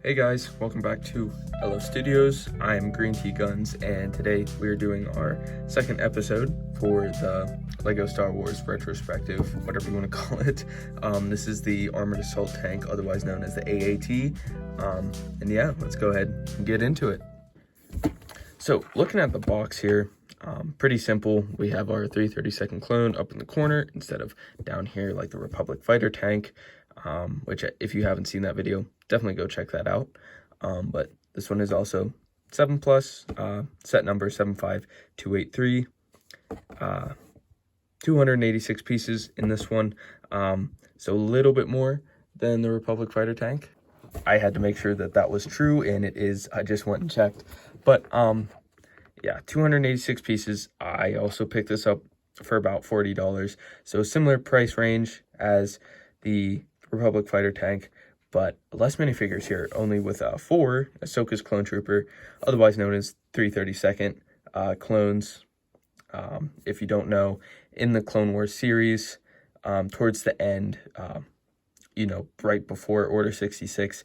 Hey guys, welcome back to LO Studios. I'm Green Tea Guns, and today we are doing our second episode for the LEGO Star Wars retrospective, whatever you want to call it. This is the Armored Assault Tank, otherwise known as the AAT. And yeah, let's go ahead and get into it. So looking at the box here, pretty simple. We have our 332nd clone up in the corner instead of down here like the Republic fighter tank, which if you haven't seen that video, definitely go check that out. But this one is also 7+, set number 75283, 286 pieces in this one, so a little bit more than the Republic fighter tank. I had to make sure that that was true, and it is. I just went and checked. But yeah, 286 pieces. I also picked this up for about $40, so similar price range as the Republic fighter tank, but less minifigures here, only with 4 Ahsoka's clone trooper, otherwise known as 332nd clones. If you don't know, in the Clone Wars series, towards the end, right before Order 66,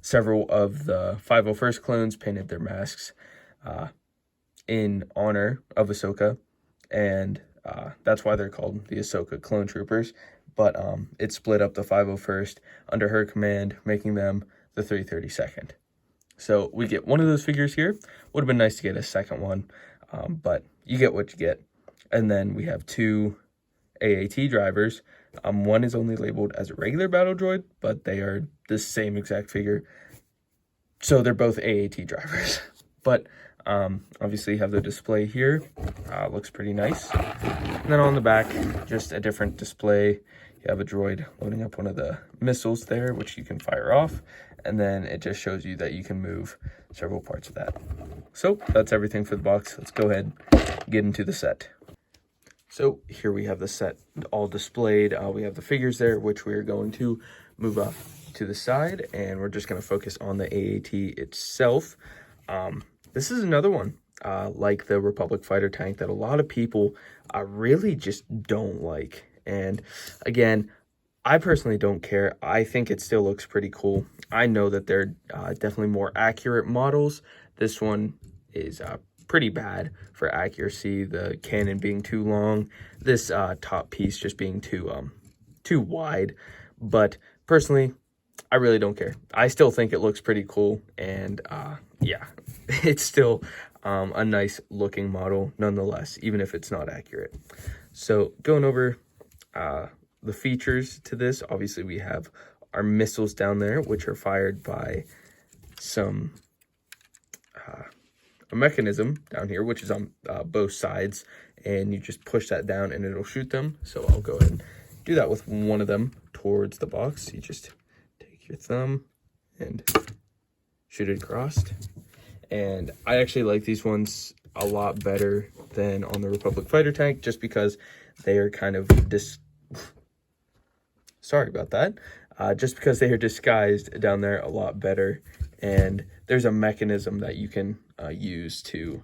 several of the 501st clones painted their masks in honor of Ahsoka, and that's why they're called the Ahsoka clone troopers. But it split up the 501st under her command, making them the 332nd. So we get one of those figures here. Would have been nice to get a second one, but you get what you get. And then we have 2 AAT drivers. One is only labeled as a regular battle droid, but they are the same exact figure. So they're both AAT drivers. But obviously you have the display here. Looks pretty nice. And then on the back, just a different display. You have a droid loading up one of the missiles there, which you can fire off. And then it just shows you that you can move several parts of that. So that's everything for the box. Let's go ahead and get into the set. So here we have the set all displayed. We have the figures there, which we're going to move up to the side. And we're just going to focus on the AAT itself. This is another one, like the Republic fighter tank, that a lot of people really just don't like. And again, I personally don't care. I think it still looks pretty cool. I know that they're definitely more accurate models. This one is pretty bad for accuracy, the cannon being too long, this top piece just being too wide. But personally, I really don't care. I still think it looks pretty cool, and yeah, it's still a nice looking model nonetheless, even if it's not accurate. So going over the features to this, obviously we have our missiles down there, which are fired by some a mechanism down here, which is on both sides, and you just push that down and it'll shoot them. So I'll go ahead and do that with one of them towards the box. You just take your thumb and shoot it across. And I actually like these ones a lot better than on the Republic fighter tank, just because they are kind of sorry about that. Just because they are disguised down there a lot better, and there's a mechanism that you can use to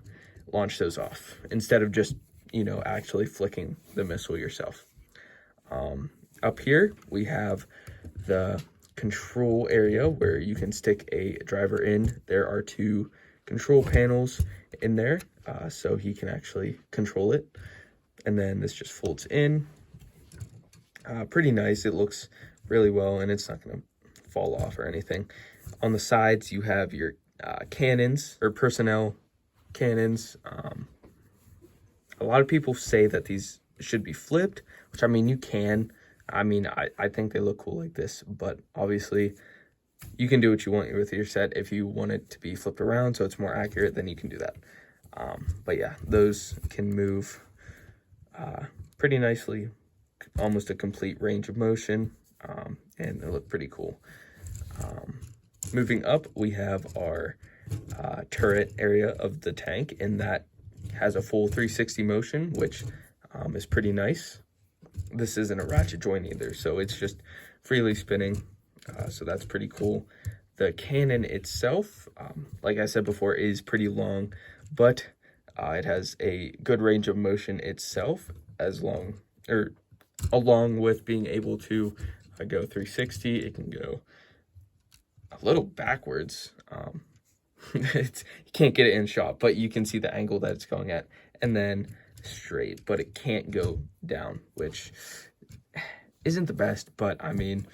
launch those off instead of just actually flicking the missile yourself. Up here we have the control area where you can stick a driver in. There are 2 control panels in there, so he can actually control it. And then this just folds in. Pretty nice. It looks really well, and it's not going to fall off or anything. On the sides, you have your cannons, or personnel cannons. A lot of people say that these should be flipped, which, I mean, you can. I mean, I think they look cool like this, but obviously you can do what you want with your set. If you want it to be flipped around so it's more accurate, then you can do that. But yeah, those can move pretty nicely, almost a complete range of motion, and they look pretty cool. Moving up, we have our turret area of the tank, and that has a full 360 motion, which is pretty nice. This isn't a ratchet joint either, so it's just freely spinning, so that's pretty cool. The cannon itself, like I said before, is pretty long, but it has a good range of motion itself, along with being able to go 360. It can go little backwards. You can't get it in shot, but you can see the angle that it's going at, and then straight, but it can't go down, which isn't the best, but I mean,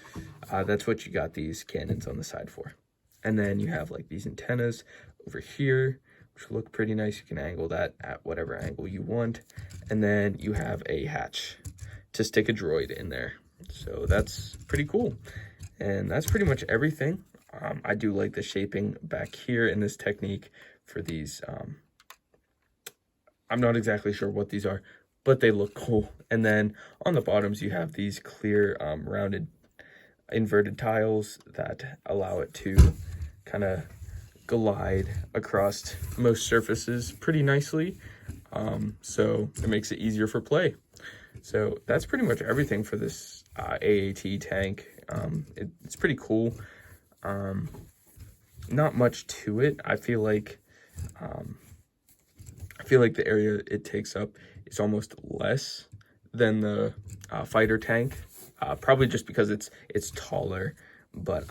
that's what you got these cannons on the side for. And then you have like these antennas over here, which look pretty nice. You can angle that at whatever angle you want. And then you have a hatch to stick a droid in there. So that's pretty cool. And that's pretty much everything. I do like the shaping back here in this technique for these. I'm not exactly sure what these are, but they look cool. And then on the bottoms, you have these clear rounded inverted tiles that allow it to kind of glide across most surfaces pretty nicely. So it makes it easier for play. So that's pretty much everything for this AAT tank. It's pretty cool. Not much to it. I feel like the area it takes up is almost less than the fighter tank. Probably just because it's taller, but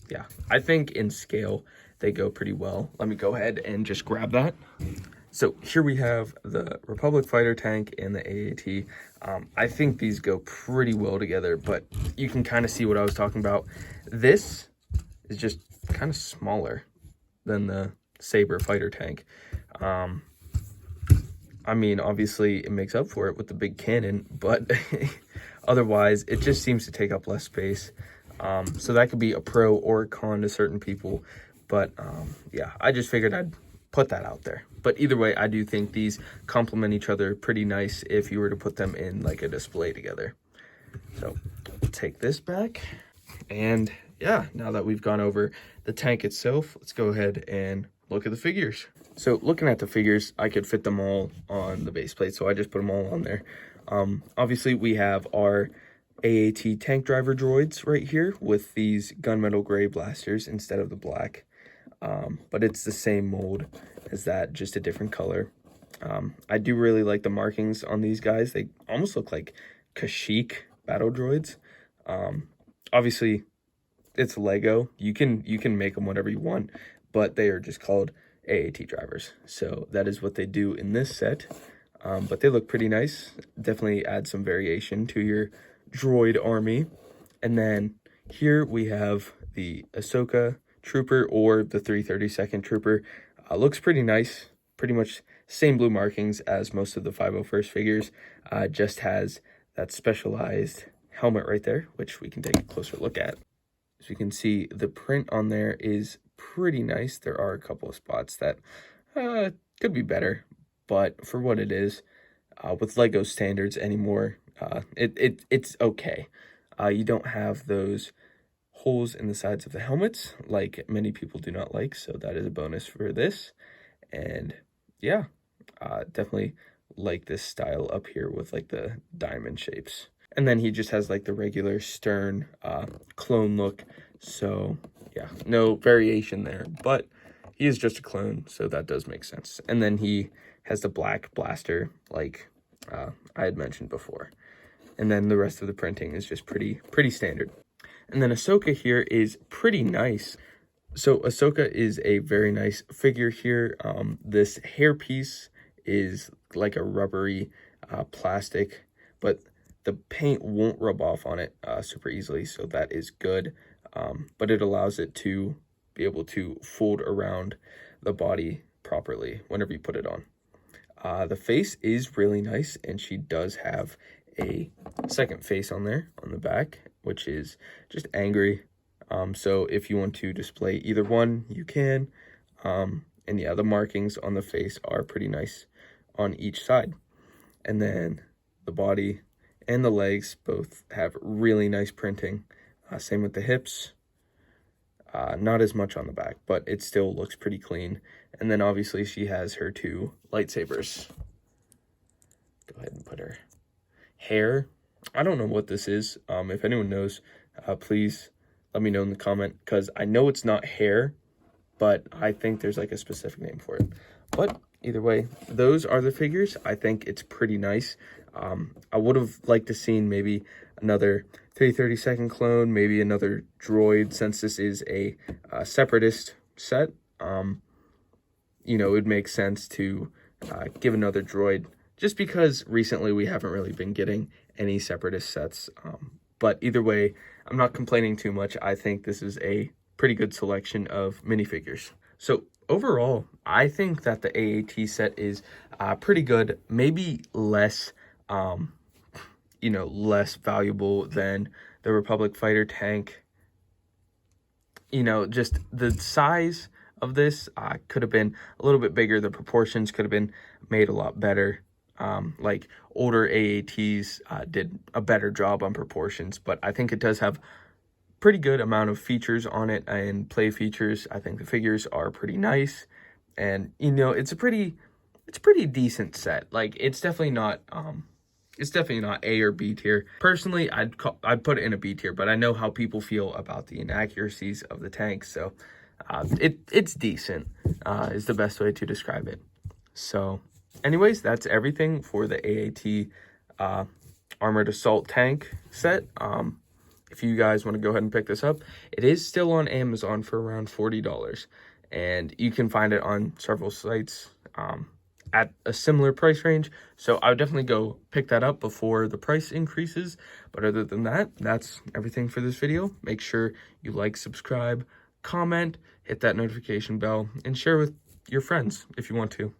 yeah, I think in scale they go pretty well. Let me go ahead and just grab that. So here we have the Republic fighter tank and the AAT. I think these go pretty well together, but you can kind of see what I was talking about. This is just kind of smaller than the Saber fighter tank. I mean, obviously it makes up for it with the big cannon, but otherwise it just seems to take up less space. So that could be a pro or a con to certain people, but yeah, I just figured I'd put that out there. But either way, I do think these complement each other pretty nice if you were to put them in like a display together. So we'll take this back, and yeah, now that we've gone over the tank itself, let's go ahead and look at the figures. So looking at the figures, I could fit them all on the base plate, so I just put them all on there. Obviously, we have our AAT tank driver droids right here with these gunmetal gray blasters instead of the black. But it's the same mold as that, just a different color. I do really like the markings on these guys. They almost look like Kashyyyk battle droids. Obviously, it's Lego. You can make them whatever you want, but they are just called AAT drivers. So that is what they do in this set. But they look pretty nice. Definitely add some variation to your droid army. And then here we have the Ahsoka Trooper, or the 332nd Trooper. Looks pretty nice. Pretty much same blue markings as most of the 501st figures. Just has that specialized helmet right there, which we can take a closer look at. As you can see, the print on there is pretty nice. There are a couple of spots that could be better, but for what it is, with Lego standards anymore, it's okay. You don't have those holes in the sides of the helmets like many people do not like, so that is a bonus for this. And yeah, definitely like this style up here with like the diamond shapes. And then he just has like the regular stern clone look, so yeah, no variation there, but he is just a clone, so that does make sense. And then he has the black blaster like I had mentioned before, and then the rest of the printing is just pretty standard. And then Ahsoka here is pretty nice. So Ahsoka is a very nice figure here. This hairpiece is like a rubbery plastic, but the paint won't rub off on it super easily, so that is good. But it allows it to be able to fold around the body properly whenever you put it on. The face is really nice, and she does have a second face on there on the back, which is just angry. So if you want to display either one, you can. And yeah, the markings on the face are pretty nice on each side. And then the body and the legs both have really nice printing. Same with the hips. Not as much on the back, but it still looks pretty clean. And then obviously she has her two lightsabers. Go ahead and put her hair. I don't know what this is. If anyone knows, please let me know in the comment, because I know it's not hair, but I think there's like a specific name for it. But either way, those are the figures. I think it's pretty nice. I would have liked to seen maybe another 332nd clone, maybe another droid, since this is a separatist set. You know, it would make sense to give another droid, just because recently we haven't really been getting any separatist sets. But either way, I'm not complaining too much. I think this is a pretty good selection of minifigures. So overall, I think that the AAT set is pretty good. Maybe less, you know, less valuable than the Republic Fighter tank. You know, just the size of this could have been a little bit bigger. The proportions could have been made a lot better. Like older AATs did a better job on proportions, but I think it does have pretty good amount of features on it and play features. I think the figures are pretty nice, and you know, it's pretty decent set. Like it's definitely not A or B tier. Personally, I'd put it in a B tier, but I know how people feel about the inaccuracies of the tank, so it's decent is the best way to describe it. So anyways, that's everything for the AAT Armored Assault Tank set. If you guys want to go ahead and pick this up, it is still on Amazon for around $40, and you can find it on several sites at a similar price range. So I would definitely go pick that up before the price increases. But other than that, that's everything for this video. Make sure you like, subscribe, comment, hit that notification bell, and share with your friends if you want to.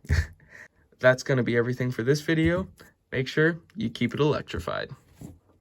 That's going to be everything for this video. Make sure you keep it electrified.